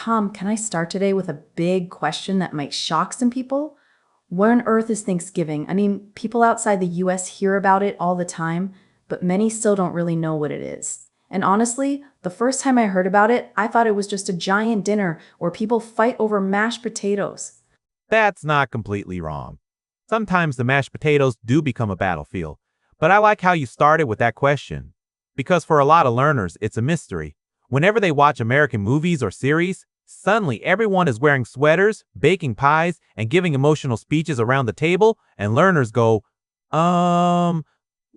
Tom, can I start today with a big question that might shock some people? What on earth is Thanksgiving? I mean, people outside the US hear about it all the time, but many still don't really know what it is. And honestly, the first time I heard about it, I thought it was just a giant dinner where people fight over mashed potatoes. That's not completely wrong. Sometimes the mashed potatoes do become a battlefield, but I like how you started with that question. Because for a lot of learners, it's a mystery. Whenever they watch American movies or series, suddenly everyone is wearing sweaters, baking pies, and giving emotional speeches around the table, and learners go,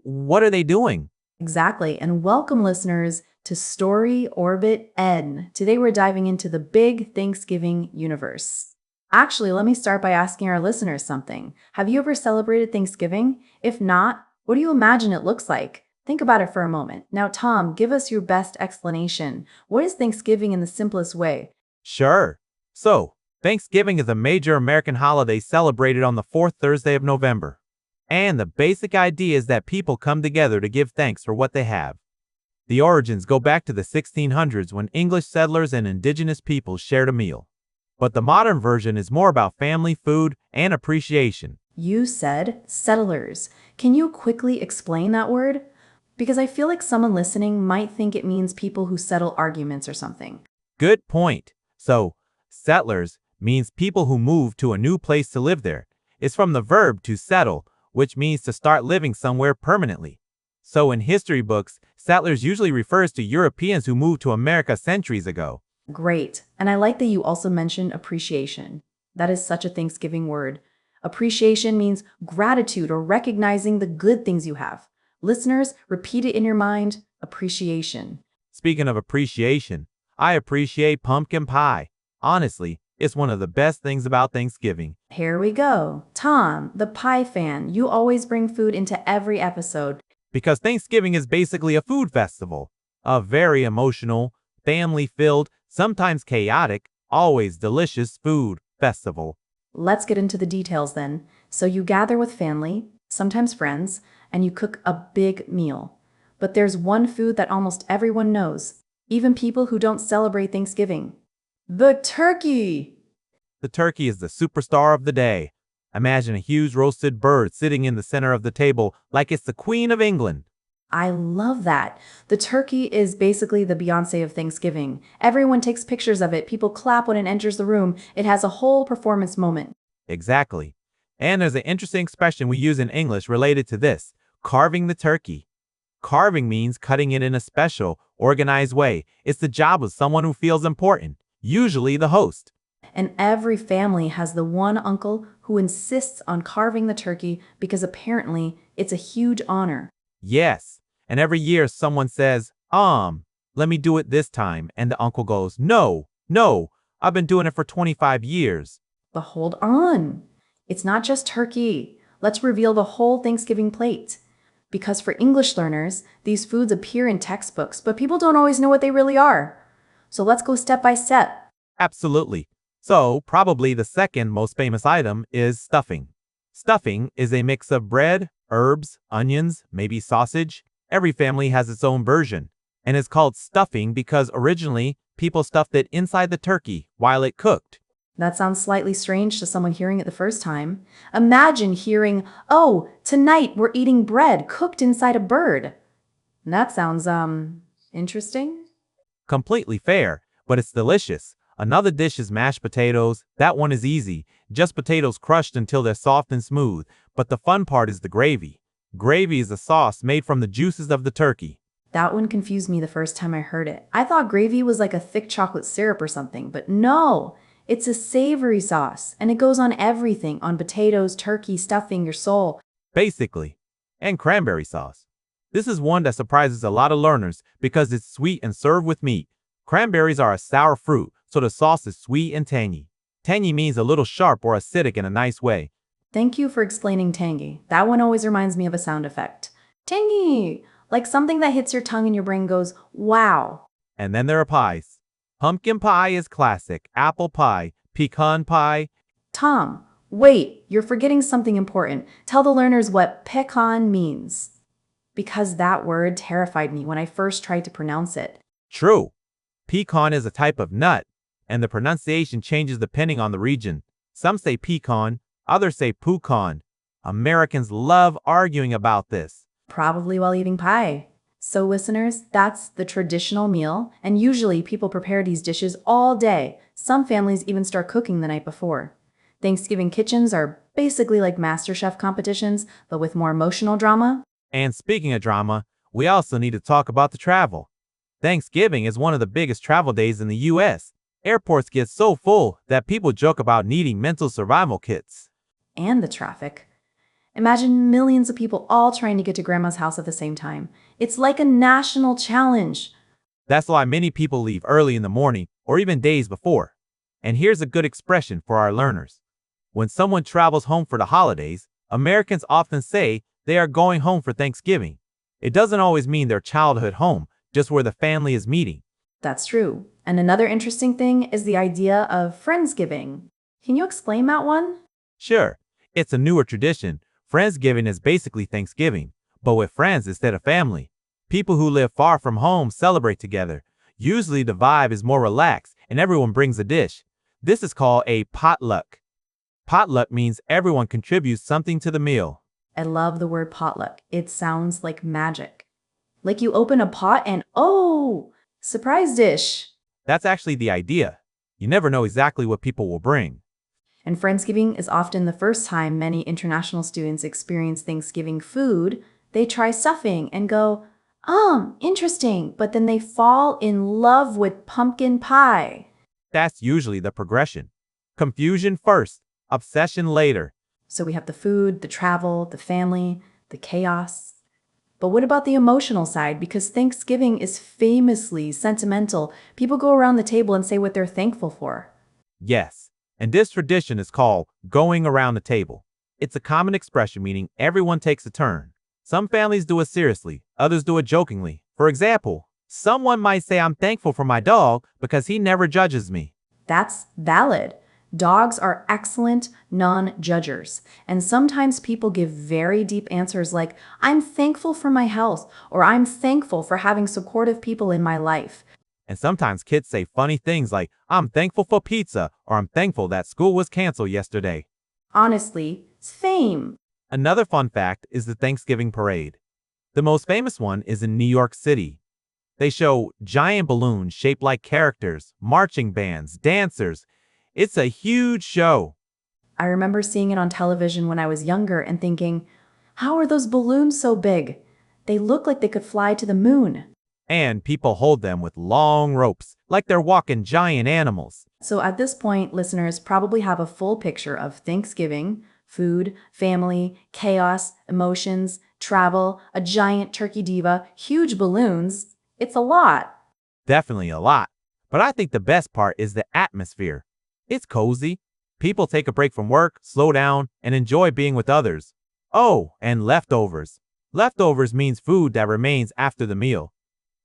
what are they doing? Exactly. And welcome, listeners, to Story Orbit N. Today we're diving into the big Thanksgiving universe. Actually, let me start by asking our listeners something. Have you ever celebrated Thanksgiving? If not, what do you imagine it looks like? Think about it for a moment. Now, Tom, give us your best explanation. What is Thanksgiving in the simplest way? Sure. So, Thanksgiving is a major American holiday celebrated on the fourth Thursday of November. And the basic idea is that people come together to give thanks for what they have. The origins go back to the 1600s when English settlers and indigenous peoples shared a meal. But the modern version is more about family, food, and appreciation. You said settlers. Can you quickly explain that word? Because I feel like someone listening might think it means people who settle arguments or something. Good point. So, settlers means people who move to a new place to live there. It's from the verb to settle, which means to start living somewhere permanently. So in history books, settlers usually refers to Europeans who moved to America centuries ago. Great. And I like that you also mentioned appreciation. That is such a Thanksgiving word. Appreciation means gratitude or recognizing the good things you have. Listeners, repeat it in your mind. Appreciation. Speaking of appreciation, I appreciate pumpkin pie. Honestly, it's one of the best things about Thanksgiving. Here we go. Tom, the pie fan, you always bring food into every episode. Because Thanksgiving is basically a food festival. A very emotional, family-filled, sometimes chaotic, always delicious food festival. Let's get into the details then. So you gather with family, sometimes friends, and you cook a big meal. But there's one food that almost everyone knows, even people who don't celebrate Thanksgiving. The turkey! The turkey is the superstar of the day. Imagine a huge roasted bird sitting in the center of the table like it's the Queen of England. I love that. The turkey is basically the Beyoncé of Thanksgiving. Everyone takes pictures of it. People clap when it enters the room. It has a whole performance moment. Exactly. And there's an interesting expression we use in English related to this, carving the turkey. Carving means cutting it in a special, organized way. It's the job of someone who feels important, usually the host. And every family has the one uncle who insists on carving the turkey because apparently it's a huge honor. Yes. And every year someone says, let me do it this time. And the uncle goes, no, I've been doing it for 25 years. But hold on. It's not just turkey. Let's reveal the whole Thanksgiving plate. Because for English learners, these foods appear in textbooks, but people don't always know what they really are. So let's go step by step. Absolutely. So probably the second most famous item is stuffing. Stuffing is a mix of bread, herbs, onions, maybe sausage. Every family has its own version. And it's called stuffing because originally people stuffed it inside the turkey while it cooked. That sounds slightly strange to someone hearing it the first time. Imagine hearing, oh, tonight we're eating bread cooked inside a bird. That sounds, interesting. Completely fair, but it's delicious. Another dish is mashed potatoes. That one is easy. Just potatoes crushed until they're soft and smooth. But the fun part is the gravy. Gravy is a sauce made from the juices of the turkey. That one confused me the first time I heard it. I thought gravy was like a thick chocolate syrup or something, but no. It's a savory sauce, and it goes on everything, on potatoes, turkey, stuffing, your soul. Basically. And cranberry sauce. This is one that surprises a lot of learners because it's sweet and served with meat. Cranberries are a sour fruit, so the sauce is sweet and tangy. Tangy means a little sharp or acidic in a nice way. Thank you for explaining tangy. That one always reminds me of a sound effect. Tangy! Like something that hits your tongue and your brain goes, wow. And then there are pies. Pumpkin pie is classic. Apple pie, pecan pie. Tom, wait, you're forgetting something important. Tell the learners what pecan means. Because that word terrified me when I first tried to pronounce it. True. Pecan is a type of nut. and the pronunciation changes depending on the region. Some say pecan, others say pucan. Americans love arguing about this. Probably while eating pie. So, listeners, that's the traditional meal, and usually people prepare these dishes all day. Some families even start cooking the night before. Thanksgiving kitchens are basically like MasterChef competitions, but with more emotional drama. And speaking of drama, we also need to talk about the travel. Thanksgiving is one of the biggest travel days in the US. Airports get so full that people joke about needing mental survival kits. And the traffic. Imagine millions of people all trying to get to grandma's house at the same time. It's like a national challenge. That's why many people leave early in the morning or even days before. And here's a good expression for our learners. When someone travels home for the holidays, Americans often say they are going home for Thanksgiving. It doesn't always mean their childhood home, just where the family is meeting. That's true. And another interesting thing is the idea of Friendsgiving. Can you explain that one? Sure, it's a newer tradition. Friendsgiving is basically Thanksgiving, but with friends instead of family. People who live far from home celebrate together. Usually the vibe is more relaxed and everyone brings a dish. This is called a potluck. Potluck means everyone contributes something to the meal. I love the word potluck. It sounds like magic. Like you open a pot and, oh, surprise dish. That's actually the idea. You never know exactly what people will bring. And Friendsgiving is often the first time many international students experience Thanksgiving food. They try stuffing and go, interesting, but then they fall in love with pumpkin pie. That's usually the progression. Confusion first, obsession later. So we have the food, the travel, the family, the chaos. But what about the emotional side? Because Thanksgiving is famously sentimental. People go around the table and say what they're thankful for. Yes, and this tradition is called going around the table. It's a common expression meaning everyone takes a turn. Some families do it seriously, others do it jokingly. For example, someone might say, "I'm thankful for my dog because he never judges me." That's valid. Dogs are excellent non-judgers. And sometimes people give very deep answers like, I'm thankful for my health, or I'm thankful for having supportive people in my life. And sometimes kids say funny things like, "I'm thankful for pizza," or "I'm thankful that school was canceled yesterday." Honestly, it's fame. Another fun fact is the Thanksgiving parade. The most famous one is in New York City. They show giant balloons shaped like characters, marching bands, dancers. It's a huge show. I remember seeing it on television when I was younger and thinking, how are those balloons so big? They look like they could fly to the moon. And people hold them with long ropes, like they're walking giant animals. So at this point, listeners probably have a full picture of Thanksgiving, food, family, chaos, emotions, travel, a giant turkey diva, huge balloons. It's a lot. Definitely a lot. But I think the best part is the atmosphere. It's cozy. People take a break from work, slow down, and enjoy being with others. Oh, and leftovers. Leftovers means food that remains after the meal.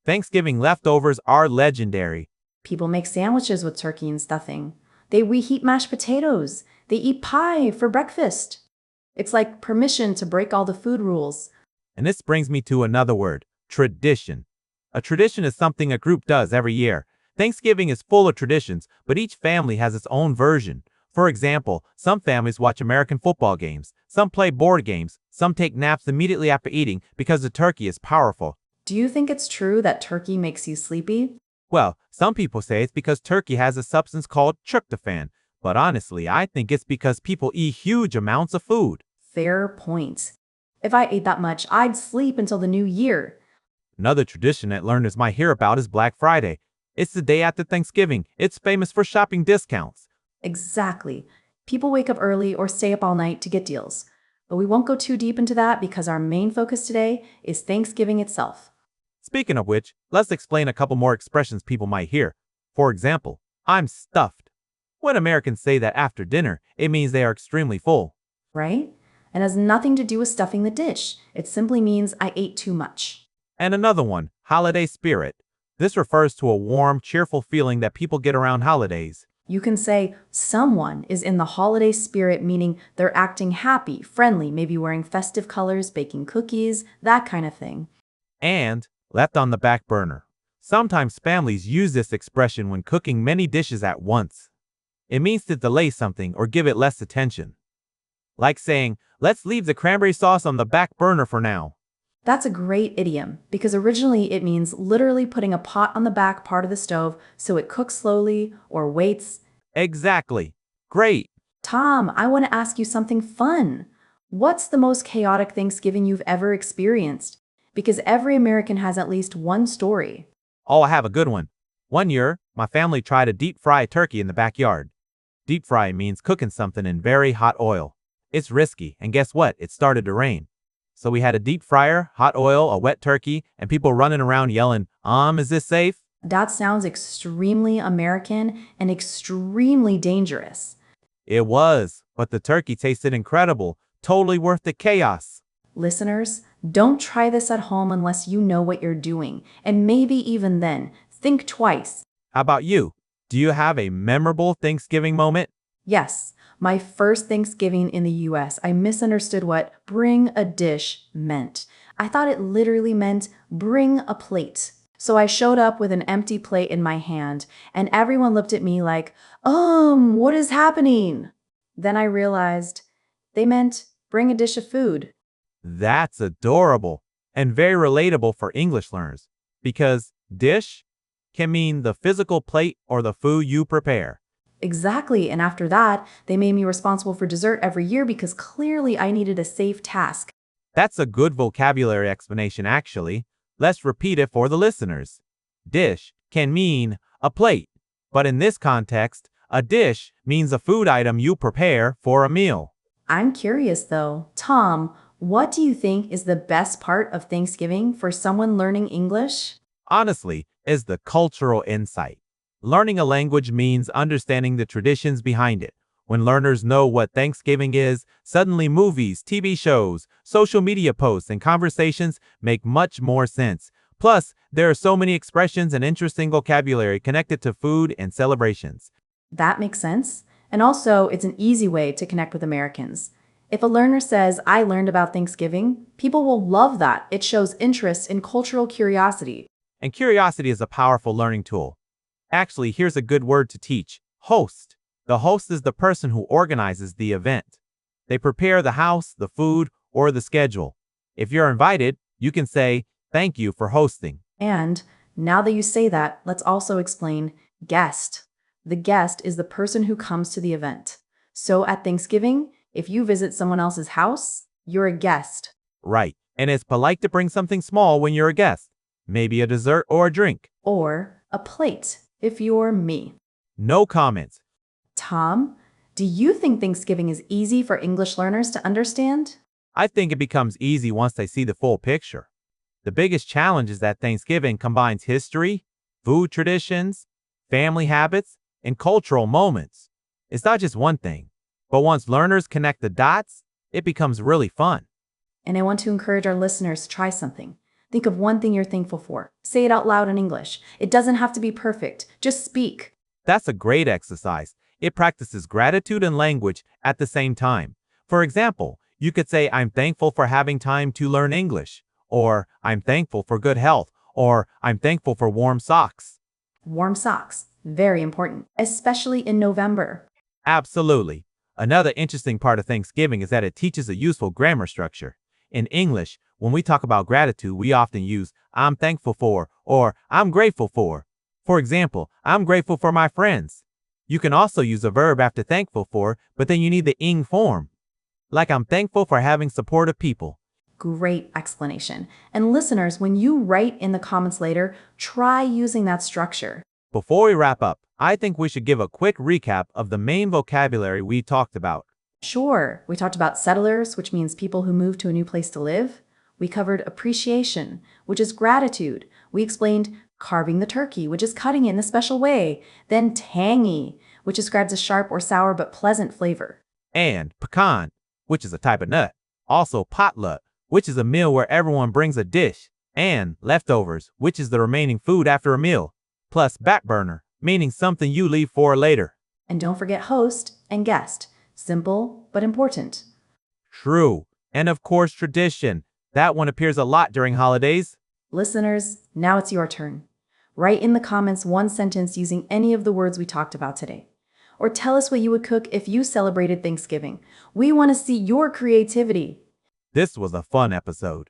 Thanksgiving leftovers are legendary. People make sandwiches with turkey and stuffing. They reheat mashed potatoes. They eat pie for breakfast. It's like permission to break all the food rules. And this brings me to another word, tradition. A tradition is something a group does every year. Thanksgiving is full of traditions, but each family has its own version. For example, some families watch American football games, some play board games, some take naps immediately after eating because the turkey is powerful. Do you think it's true that turkey makes you sleepy? Well, some people say it's because turkey has a substance called tryptophan, but honestly, I think it's because people eat huge amounts of food. Fair point. If I ate that much, I'd sleep until the new year. Another tradition that learners might hear about is Black Friday. It's the day after Thanksgiving. It's famous for shopping discounts. Exactly. People wake up early or stay up all night to get deals. But we won't go too deep into that because our main focus today is Thanksgiving itself. Speaking of which, let's explain a couple more expressions people might hear. For example, "I'm stuffed." When Americans say that after dinner, it means they are extremely full. Right? It has nothing to do with stuffing the dish. It simply means I ate too much. And another one, holiday spirit. This refers to a warm, cheerful feeling that people get around holidays. You can say someone is in the holiday spirit, meaning they're acting happy, friendly, maybe wearing festive colors, baking cookies, that kind of thing. And left on the back burner. Sometimes families use this expression when cooking many dishes at once. It means to delay something or give it less attention. Like saying, let's leave the cranberry sauce on the back burner for now. That's a great idiom because originally it means literally putting a pot on the back part of the stove so it cooks slowly or waits. Exactly. Great. Tom, I want to ask you something fun. What's the most chaotic Thanksgiving you've ever experienced? Because every American has at least one story. Oh, I have a good one. One year, my family tried to deep fry a turkey in the backyard. Deep fry means cooking something in very hot oil. It's risky, and guess what? It started to rain. So we had a deep fryer, hot oil, a wet turkey, and people running around yelling, is this safe? That sounds extremely American and extremely dangerous. It was, but the turkey tasted incredible, totally worth the chaos. Listeners, don't try this at home unless you know what you're doing. And maybe even then, think twice. How about you? Do you have a memorable Thanksgiving moment? Yes, my first Thanksgiving in the US, I misunderstood what bring a dish meant. I thought it literally meant bring a plate. So I showed up with an empty plate in my hand, and everyone looked at me like, what is happening? Then I realized they meant bring a dish of food. That's adorable and very relatable for English learners because dish can mean the physical plate or the food you prepare. Exactly, and after that, they made me responsible for dessert every year because clearly I needed a safe task. That's a good vocabulary explanation, actually. Let's repeat it for the listeners. Dish can mean a plate, but in this context, a dish means a food item you prepare for a meal. I'm curious though, Tom, what do you think is the best part of Thanksgiving for someone learning English? Honestly, is the cultural insight. Learning a language means understanding the traditions behind it. When learners know what Thanksgiving is, suddenly movies, TV shows, social media posts, and conversations make much more sense. Plus, there are so many expressions and interesting vocabulary connected to food and celebrations. That makes sense. And also, it's an easy way to connect with Americans. If a learner says, I learned about Thanksgiving, people will love that. It shows interest in cultural curiosity. And curiosity is a powerful learning tool. Actually, here's a good word to teach. Host. The host is the person who organizes the event. They prepare the house, the food, or the schedule. If you're invited, you can say, thank you for hosting. And now that you say that, let's also explain guest. The guest is the person who comes to the event. So at Thanksgiving, if you visit someone else's house, you're a guest. Right. And it's polite to bring something small when you're a guest. Maybe a dessert or a drink. Or a plate, if you're me. No comments. Tom, do you think Thanksgiving is easy for English learners to understand? I think it becomes easy once they see the full picture. The biggest challenge is that Thanksgiving combines history, food traditions, family habits, and cultural moments. It's not just one thing, but once learners connect the dots, it becomes really fun. And I want to encourage our listeners to try something. Think of one thing you're thankful for. Say it out loud in English. It doesn't have to be perfect. Just speak. That's a great exercise. It practices gratitude and language at the same time. For example, you could say, I'm thankful for having time to learn English, or I'm thankful for good health, or I'm thankful for warm socks. Warm socks. Very important, especially in November. Absolutely. Another interesting part of Thanksgiving is that it teaches a useful grammar structure. In English, when we talk about gratitude, we often use I'm thankful for or I'm grateful for. For example, I'm grateful for my friends. You can also use a verb after thankful for, but then you need the ing form. Like I'm thankful for having supportive people. Great explanation. And listeners, when you write in the comments later, try using that structure. Before we wrap up, I think we should give a quick recap of the main vocabulary we talked about. Sure, we talked about settlers, which means people who move to a new place to live. We covered appreciation, which is gratitude. We explained carving the turkey, which is cutting it in a special way. Then tangy, which describes a sharp or sour but pleasant flavor. And pecan, which is a type of nut. Also potluck, which is a meal where everyone brings a dish. And leftovers, which is the remaining food after a meal. Plus back burner, meaning something you leave for later. And don't forget host and guest. Simple but important. True. And of course, tradition. That one appears a lot during holidays. Listeners, now it's your turn. Write in the comments one sentence using any of the words we talked about today. Or tell us what you would cook if you celebrated Thanksgiving. We want to see your creativity. This was a fun episode,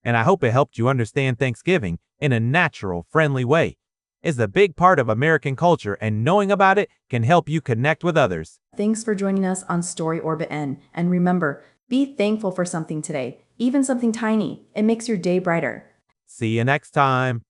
and I hope it helped you understand Thanksgiving in a natural, friendly way. It's a big part of American culture, and knowing about it can help you connect with others. Thanks for joining us on Story Orbit N. And remember, be thankful for something today, even something tiny. It makes your day brighter. See you next time.